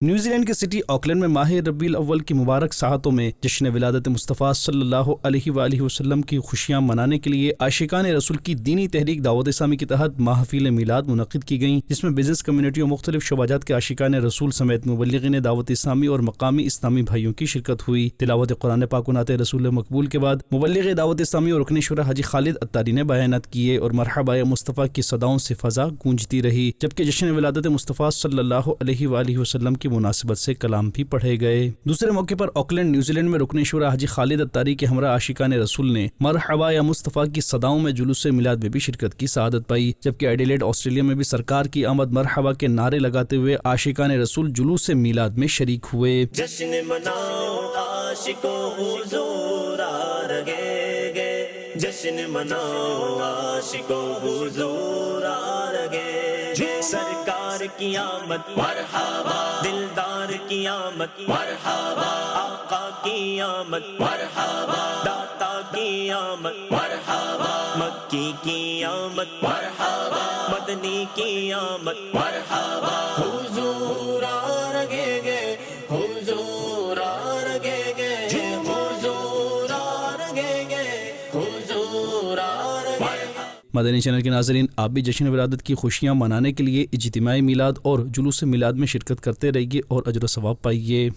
New Zealand کے city Auckland میں ماہ ربیع الاول کی مبارک ساعتوں میں جشن ولادت مصطفیٰ صلی اللہ علیہ وآلہ وسلم کی خوشیاں منانے کے لیے عاشقان رسول کی دینی تحریک دعوت اسلامی کے تحت محافل میلاد منعقد کی گئیں، جس میں بزنس کمیونٹی اور مختلف شعبات کے عاشقان رسول سمیت مبلغین دعوت اسلامی اور مقامی اسلامی بھائیوں کی شرکت ہوئی۔ تلاوت قرآن پاک و نعت رسول مقبول کے بعد مبلغ دعوت اسلامی اور رکن شورا حاجی خالد اتاری نے بیانات کیے اور مرحبا یا مصطفیٰ کی صداؤں سے فضا گونجتی رہی، جبکہ جشن ولادت مصطفیٰ صلی اللہ علیہ وآلہ وسلم کی مناسبت سے کلام بھی پڑھے گئے۔ دوسرے موقع پر آکلینڈ نیوزی لینڈ میں رکن شورا حاجی خالد اتاری کے ہمراہ عاشقان رسول نے مرحبا یا مصطفیٰ کی صداؤں میں جلوس میلاد میں بھی شرکت کی سعادت پائی، جبکہ ایڈیلیڈ آسٹریلیا میں بھی سرکار کی آمد مرحبا کے نعرے لگاتے ہوئے عاشقان رسول جلوس میلاد میں شریک ہوئے۔ جشن مناؤ عاشقوں حضور آ رہے گے، جشن مناؤ عاشقوں حضور آ رہے گے، سرکار کی آمد مرحبا، دلدار کی آمد مرحبا، آقا کی آمد مرحبا، داتا کی آمد مرحبا، مکی کی آمد مرحبا، مدنی کی آمد مرحبا، حضور آ رہے گے، حضور آ رہے گے، حضور آ رہے گے، حضور آ رہے گے۔ مدنی چینل کے ناظرین، آپ بھی جشن ولادت کی خوشیاں منانے کے لیے اجتماعی میلاد اور جلوس میلاد میں شرکت کرتے رہیے اور اجر و ثواب پائیے۔